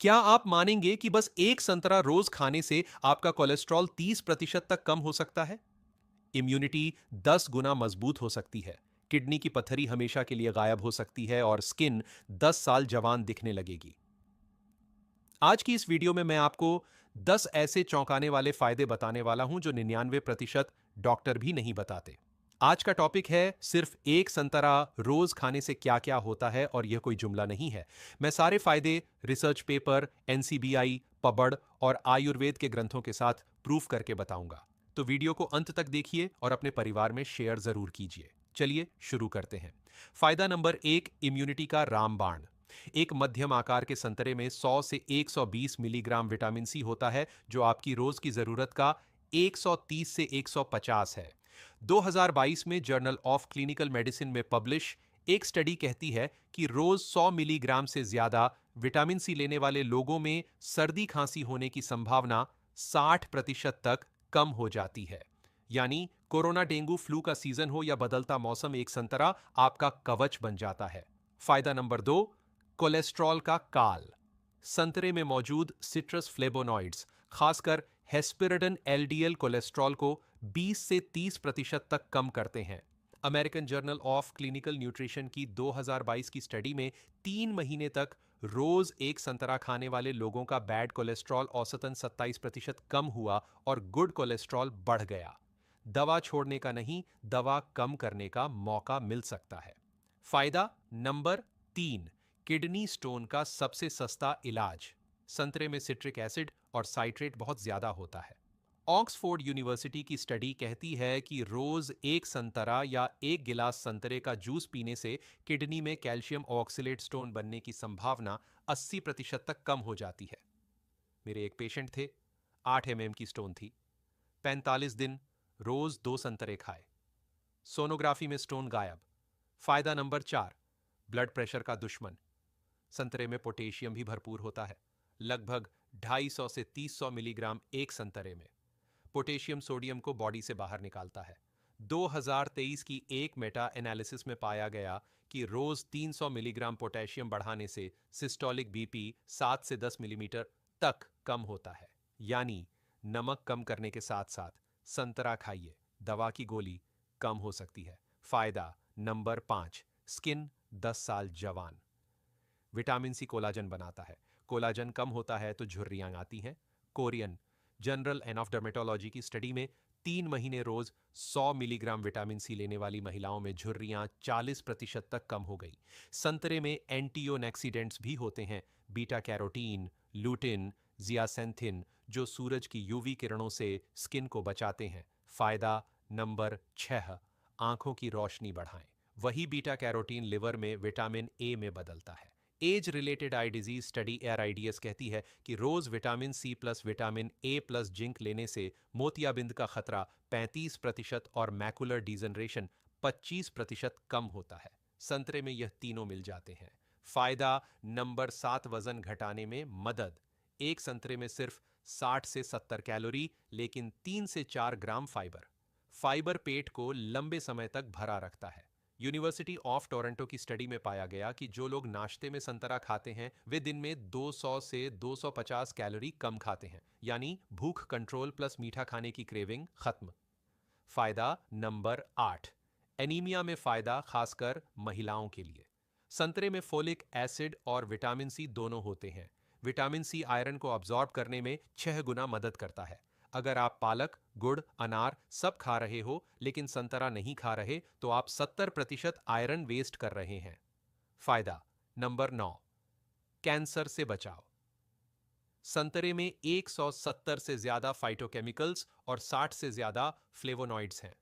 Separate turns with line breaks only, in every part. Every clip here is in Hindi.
क्या आप मानेंगे कि बस एक संतरा रोज खाने से आपका कोलेस्ट्रॉल 30% तक कम हो सकता है? इम्यूनिटी 10 गुना मजबूत हो सकती है। किडनी की पथरी हमेशा के लिए गायब हो सकती है और स्किन 10 साल जवान दिखने लगेगी। आज की इस वीडियो में मैं आपको 10 ऐसे चौंकाने वाले फायदे बताने वाला हूं जो 99% डॉक्टर भी नहीं बताते। आज का टॉपिक है सिर्फ एक संतरा रोज खाने से क्या क्या होता है, और यह कोई जुमला नहीं है। मैं सारे फायदे रिसर्च पेपर, एनसीबीआई, पबड़ और आयुर्वेद के ग्रंथों के साथ प्रूफ करके बताऊंगा। तो वीडियो को अंत तक देखिए और अपने परिवार में शेयर जरूर कीजिए। चलिए शुरू करते हैं। फायदा नंबर एक, इम्यूनिटी का रामबाण। एक मध्यम आकार के संतरे में 100 से 120 मिलीग्राम विटामिन सी होता है, जो आपकी रोज की जरूरत का 130 से 150 है। 2022 में जर्नल ऑफ क्लिनिकल मेडिसिन में पब्लिश एक स्टडी कहती है कि रोज 100 मिलीग्राम से ज्यादा विटामिन सी लेने वाले लोगों में सर्दी खांसी होने की संभावना 60% तक कम हो जाती है। यानी कोरोना, डेंगू, फ्लू का सीजन हो या बदलता मौसम, एक संतरा आपका कवच बन जाता है। फायदा नंबर दो, कोलेस्ट्रॉल का काल। संतरे में मौजूद सिट्रस फ्लेवोनॉइड्स, खासकर हेस्पेरिडन, एलडीएल कोलेस्ट्रॉल को 20 से 30% तक कम करते हैं। American journal of clinical nutrition की 2022 की स्टडी में 3 महीने तक रोज एक संतरा खाने वाले लोगों का बैड कोलेस्ट्रॉल औसतन 27% कम हुआ और गुड कोलेस्ट्रॉल बढ़ गया। दवा छोड़ने का नहीं, दवा कम करने का मौका मिल सकता है। फायदा नंबर तीन, किडनी स्टोन का सबसे सस्ता इलाज। संतरे में सिट्रिक एसिड और साइट्रेट बहुत ज्यादा होता है। ऑक्सफोर्ड यूनिवर्सिटी की स्टडी कहती है कि रोज एक संतरा या एक गिलास संतरे का जूस पीने से किडनी में कैल्शियम ऑक्सलेट स्टोन बनने की संभावना 80% तक कम हो जाती है। मेरे एक पेशेंट थे, 8 mm की स्टोन थी। 45 दिन रोज 2 संतरे खाए, सोनोग्राफी में स्टोन गायब। फायदा नंबर चार, ब्लड प्रेशर का दुश्मन। संतरे में पोटेशियम भी भरपूर होता है, लगभग 250 से 300 मिलीग्राम एक संतरे में। पोटेशियम सोडियम को बॉडी से बाहर निकालता है। 2023 की एक मेटा एनालिसिस में पाया गया कि रोज 300 मिलीग्राम पोटेशियम बढ़ाने से सिस्टोलिक बीपी 7 से 10 मिलीमीटर तक कम होता है। यानी नमक कम करने के साथ साथ संतरा खाइए, दवा की गोली कम हो सकती है। फायदा नंबर पांच, स्किन 10 साल जवान। विटामिन सी कोलाजन बनाता है। कोलाजन कम होता है तो झुर्रियां आती हैं। Korean general end of dermatology की स्टडी में 3 महीने रोज 100 मिलीग्राम विटामिन सी लेने वाली महिलाओं में झुर्रियां 40% तक कम हो गई। संतरे में एंटीओनेक्सीडेंट्स भी होते हैं, बीटा कैरोटीन, लूटिन, जियासेंथिन, जो सूरज की यूवी किरणों से स्किन को बचाते हैं। फायदा नंबर छह, आंखों की रोशनी बढ़ाएं। वही बीटा कैरोटीन लिवर में विटामिन ए में बदलता है। Age related eye disease study ARIDS कहती है कि रोज vitamin C plus vitamin A plus zinc लेने से मोतियाबिंद का खतरा 35% और मैकुलर डिजनरेशन 25% कम होता है। संतरे में यह तीनों मिल जाते हैं। फायदा नंबर सात, वजन घटाने में मदद। एक संतरे में सिर्फ 60 से 70 कैलोरी, लेकिन 3 से 4 ग्राम फाइबर। फाइबर पेट को लंबे समय तक भरा रखता है। यूनिवर्सिटी ऑफ टोरंटो की स्टडी में पाया गया कि जो लोग नाश्ते में संतरा खाते हैं वे दिन में 200 से 250 कैलोरी कम खाते हैं। यानी भूख कंट्रोल प्लस मीठा खाने की क्रेविंग खत्म। फायदा नंबर आठ, एनीमिया में फायदा, खासकर महिलाओं के लिए। संतरे में फोलिक एसिड और विटामिन सी दोनों होते हैं। विटामिन सी आयरन को अब्जॉर्ब करने में 6 गुना मदद करता है। अगर आप पालक, गुड़, अनार सब खा रहे हो लेकिन संतरा नहीं खा रहे तो आप 70% आयरन वेस्ट कर रहे हैं। फायदा नंबर नौ, कैंसर से बचाव। संतरे में 170 से ज्यादा फाइटोकेमिकल्स और 60 से ज्यादा फ्लेवोनॉइड्स हैं।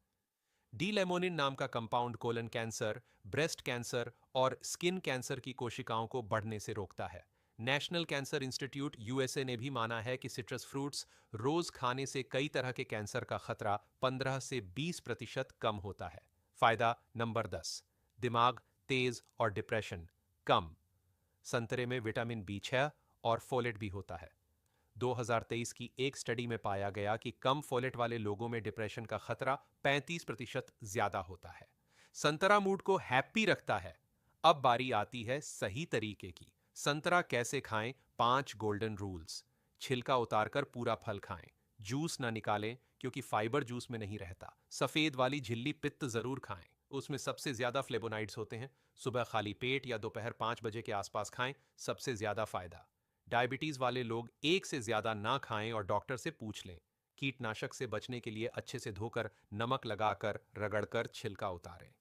डीलेमोनिन नाम का compound colon cancer, breast cancer और स्किन कैंसर की कोशिकाओं को बढ़ने से रोकता है। नेशनल कैंसर इंस्टीट्यूट USA ने भी माना है कि सिट्रस फ्रूट्स रोज खाने से कई तरह के कैंसर का खतरा 15 से 20% कम होता है। फायदा नंबर 10, दिमाग तेज और डिप्रेशन कम। संतरे में विटामिन B6 और फोलेट भी होता है। 2023 की एक स्टडी में पाया गया कि कम फोलेट वाले लोगों में डिप्रेशन का खतरा 35% ज्यादा होता है। संतरा मूड को हैप्पी रखता है। अब बारी आती है सही तरीके की। संतरा कैसे खाएं, 5 गोल्डन रूल्स। छिलका उतारकर पूरा फल खाएं। जूस ना निकालें क्योंकि फाइबर जूस में नहीं रहता। सफेद वाली झिल्ली पित्त जरूर खाएं, उसमें सबसे ज्यादा फ्लेवोनाइड्स होते हैं। सुबह खाली पेट या दोपहर 5 बजे के आसपास खाएं, सबसे ज्यादा फायदा। डायबिटीज वाले लोग एक से ज्यादा ना खाएं और डॉक्टर से पूछ लें। कीटनाशक से बचने के लिए अच्छे से धोकर नमक लगाकर रगड़कर छिलका उतारें।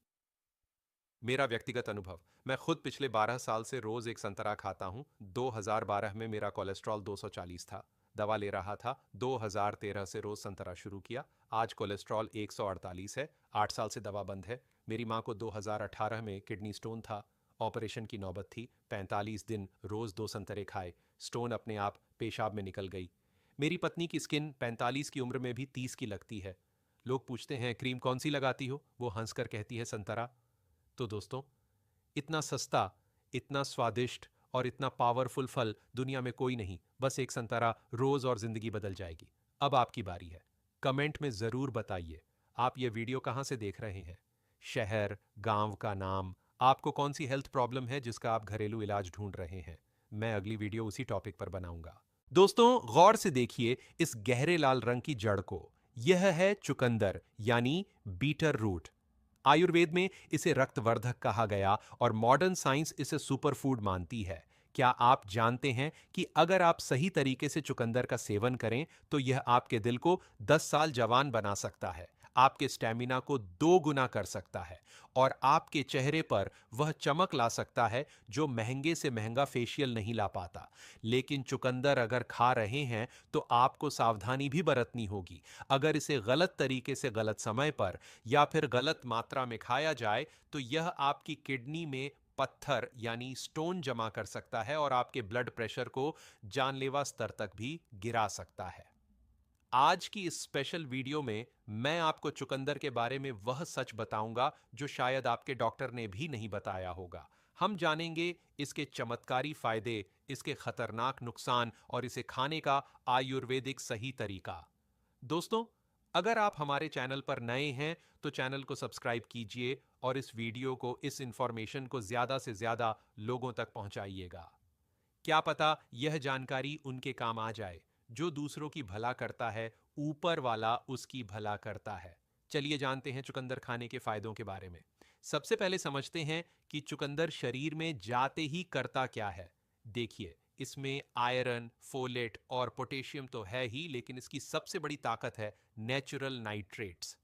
मेरा व्यक्तिगत अनुभव, मैं खुद पिछले 12 साल से रोज एक संतरा खाता हूं। 2012 में मेरा कोलेस्ट्रॉल 240 था, दवा ले रहा था। 2013 से रोज संतरा शुरू किया, आज कोलेस्ट्रॉल 148 है। 8 साल से दवा बंद है। मेरी मां को 2018 में किडनी स्टोन था, ऑपरेशन की नौबत थी। 45 दिन रोज 2 संतरे खाए, स्टोन अपने आप पेशाब में निकल गई। मेरी पत्नी की स्किन 45 की उम्र में भी 30 की लगती है। लोग पूछते हैं क्रीम कौन सी लगाती हो, वो हंसकर कहती है संतरा। तो दोस्तों, इतना सस्ता, इतना स्वादिष्ट और इतना पावरफुल फल दुनिया में कोई नहीं। बस एक संतरा रोज और जिंदगी बदल जाएगी। अब आपकी बारी है। कमेंट में जरूर बताइए आप ये वीडियो कहां से देख रहे हैं। शहर, गांव का नाम, आपको कौन सी हेल्थ प्रॉब्लम है जिसका आप घरेलू इलाज ढूंढ रहे हैं। मैं अगली वीडियो उसी टॉपिक पर बनाऊंगा। दोस्तों, गौर से देखिए इस गहरे लाल रंग की जड़ को। यह है चुकंदर यानी बीटर रूट। आयुर्वेद में इसे रक्तवर्धक कहा गया और मॉडर्न साइंस इसे सुपरफूड मानती है। क्या आप जानते हैं कि अगर आप सही तरीके से चुकंदर का सेवन करें तो यह आपके दिल को 10 साल जवान बना सकता है, आपके स्टैमिना को 2 गुना कर सकता है और आपके चेहरे पर वह चमक ला सकता है जो महंगे से महंगा फेशियल नहीं ला पाता। लेकिन चुकंदर अगर खा रहे हैं तो आपको सावधानी भी बरतनी होगी। अगर इसे गलत तरीके से गलत समय पर या फिर गलत मात्रा में खाया जाए तो यह आपकी किडनी में पत्थर यानी स्टोन जमा कर सकता है और आपके ब्लड प्रेशर को जानलेवा स्तर तक भी गिरा सकता है। आज की इस स्पेशल वीडियो में मैं आपको चुकंदर के बारे में वह सच बताऊंगा जो शायद आपके डॉक्टर ने भी नहीं बताया होगा। हम जानेंगे इसके चमत्कारी फायदे, इसके खतरनाक नुकसान और इसे खाने का आयुर्वेदिक सही तरीका। दोस्तों, अगर आप हमारे चैनल पर नए हैं तो चैनल को सब्सक्राइब कीजिए और इस वीडियो को, इस इंफॉर्मेशन को ज्यादा से ज्यादा लोगों तक पहुंचाइएगा। क्या पता यह जानकारी उनके काम आ जाए। जो दूसरों की भला करता है, ऊपर वाला उसकी भला करता है। चलिए जानते हैं चुकंदर खाने के फायदों के बारे में। सबसे पहले समझते हैं कि चुकंदर शरीर में जाते ही करता क्या है। देखिए, इसमें आयरन, फोलेट और पोटेशियम तो है ही, लेकिन इसकी सबसे बड़ी ताकत है नेचुरल नाइट्रेट्स।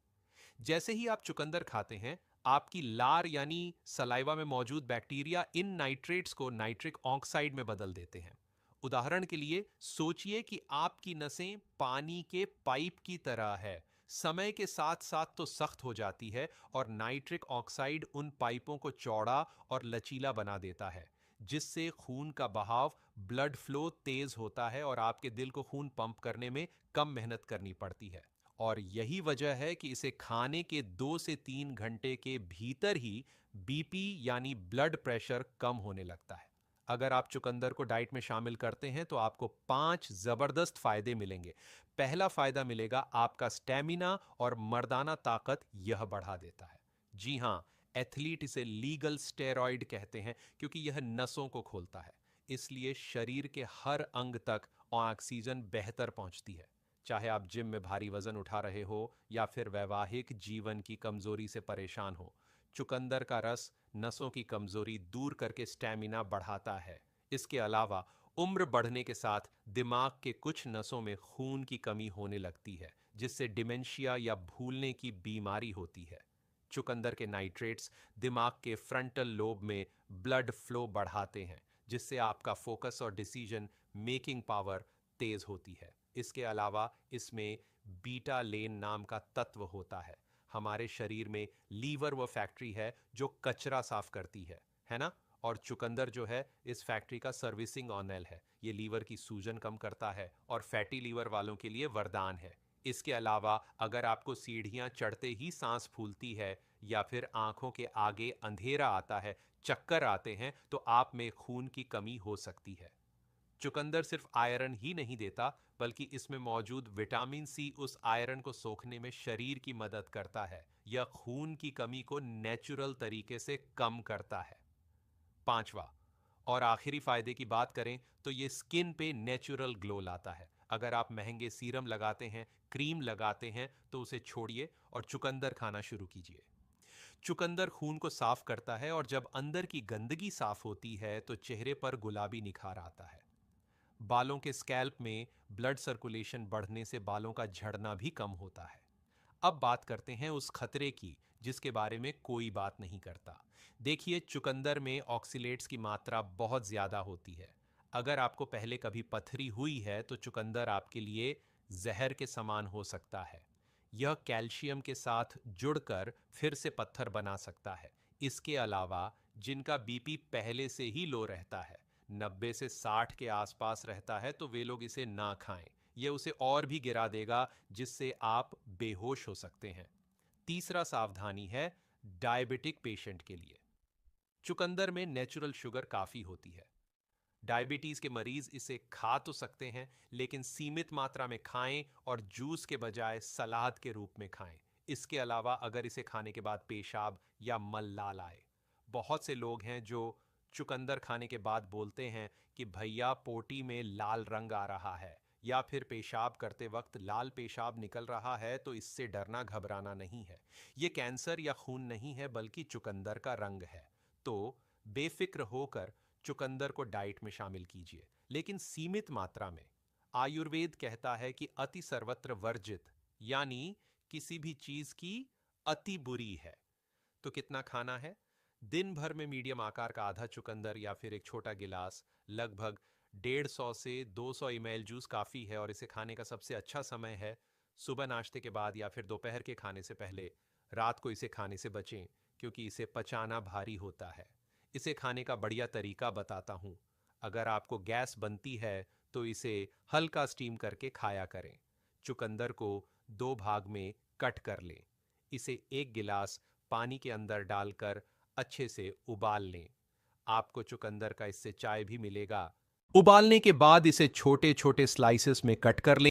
जैसे ही आप चुकंदर खाते हैं, आपकी लार यानी सलाइवा में मौजूद बैक्टीरिया इन नाइट्रेट्स को नाइट्रिक ऑक्साइड में बदल देते हैं। उदाहरण के लिए सोचिए कि आपकी नसें पानी के पाइप की तरह है। समय के साथ साथ तो सख्त हो जाती है और नाइट्रिक ऑक्साइड उन पाइपों को चौड़ा और लचीला बना देता है, जिससे खून का बहाव, ब्लड फ्लो तेज होता है और आपके दिल को खून पंप करने में कम मेहनत करनी पड़ती है। और यही वजह है कि इसे खाने के 2 से 3 घंटे के भीतर ही बीपी यानी ब्लड प्रेशर कम होने लगता है। अगर आप चुकंदर को डाइट में शामिल करते हैं तो आपको 5 जबरदस्त फायदे मिलेंगे। पहला फायदा मिलेगा आपका स्टेमिना और मर्दाना ताकत यह बढ़ा देता है। जी हां, एथलीट इसे लीगल स्टेरॉइड कहते हैं क्योंकि यह नसों को खोलता है। इसलिए शरीर के हर अंग तक ऑक्सीजन बेहतर पहुंचती है। चाहे आप जिम में भारी वजन उठा रहे हो या फिर वैवाहिक जीवन की कमजोरी से परेशान हो, चुकंदर का रस नसों की कमजोरी दूर करके स्टैमिना बढ़ाता है। इसके अलावा उम्र बढ़ने के साथ दिमाग के कुछ नसों में खून की कमी होने लगती है, जिससे डिमेंशिया या भूलने की बीमारी होती है। चुकंदर के नाइट्रेट्स दिमाग के फ्रंटल लोब में ब्लड फ्लो बढ़ाते हैं, जिससे आपका फोकस और डिसीजन मेकिंग पावर तेज होती है। इसके अलावा इसमें बीटा लेन नाम का तत्व होता है। हमारे शरीर में लीवर वो फैक्ट्री है जो कचरा साफ करती है ना? और चुकंदर जो है इस फैक्ट्री का सर्विसिंग ऑनल है। ये लीवर की सूजन कम करता है और फैटी लीवर वालों के लिए वरदान है। इसके अलावा अगर आपको सीढ़ियां चढ़ते ही सांस फूलती है या फिर आंखों के आगे अंधेरा आता है, चक्कर आते हैं, तो आप में खून की कमी हो सकती है। चुकंदर सिर्फ आयरन ही नहीं देता, बल्कि इसमें मौजूद विटामिन सी उस आयरन को सोखने में शरीर की मदद करता है। यह खून की कमी को नेचुरल तरीके से कम करता है। पांचवा, और आखिरी फायदे की बात करें तो ये स्किन पे नेचुरल ग्लो लाता है। अगर आप महंगे सीरम लगाते हैं, क्रीम लगाते हैं, तो उसे छोड़िए और चुकंदर खाना शुरू कीजिए। चुकंदर खून को साफ करता है और जब अंदर की गंदगी साफ होती है तो चेहरे पर गुलाबी निखार आता है। बालों के स्कैल्प में ब्लड सर्कुलेशन बढ़ने से बालों का झड़ना भी कम होता है। अब बात करते हैं उस खतरे की जिसके बारे में कोई बात नहीं करता। देखिए, चुकंदर में ऑक्सीलेट्स की मात्रा बहुत ज्यादा होती है। अगर आपको पहले कभी पथरी हुई है तो चुकंदर आपके लिए जहर के समान हो सकता है। यह कैल्शियम के साथ जुड़कर फिर से पत्थर बना सकता है। इसके अलावा जिनका बीपी पहले से ही लो रहता है, 90 से 60 के आसपास रहता है, तो वे लोग इसे ना खाएं। यह उसे और भी गिरा देगा, जिससे आप बेहोश हो सकते हैं। तीसरा सावधानी है डायबिटिक पेशेंट के लिए। चुकंदर में नेचुरल शुगर काफी होती है। डायबिटीज के मरीज इसे खा तो सकते हैं, लेकिन सीमित मात्रा में खाएं और जूस के बजाय सलाद के रूप में खाएं। इसके अलावा अगर इसे खाने के बाद पेशाब या मल लाल आए, बहुत से लोग हैं जो चुकंदर खाने के बाद बोलते हैं कि भैया पोटी में लाल रंग आ रहा है, या फिर पेशाब करते वक्त लाल पेशाब निकल रहा है, तो इससे डरना घबराना नहीं है। ये कैंसर या खून नहीं है, बल्कि चुकंदर का रंग है। तो बेफिक्र होकर चुकंदर को डाइट में शामिल कीजिए, लेकिन सीमित मात्रा में। आयुर्वेद कहता है कि अति सर्वत्र वर्जित, यानी किसी भी चीज की अति बुरी है। तो कितना खाना है? दिन भर में मीडियम आकार का आधा चुकंदर या फिर एक छोटा गिलास, लगभग 150 से 200 ml जूस काफी है। और इसे खाने का सबसे अच्छा समय है सुबह नाश्ते के बाद या फिर दोपहर के खाने से पहले। रात को इसे खाने से बचें, क्योंकि इसे पचाना भारी होता है। इसे खाने का बढ़िया तरीका बताता हूँ। अगर आपको गैस बनती है तो इसे हल्का स्टीम करके खाया करें। चुकंदर को 2 भाग में कट कर लें। इसे 1 गिलास पानी के अंदर डालकर अच्छे से उबाल लें। आपको चुकंदर का इससे चाय भी मिलेगा। उबालने के बाद इसे छोटे छोटे स्लाइसेस में कट कर लें।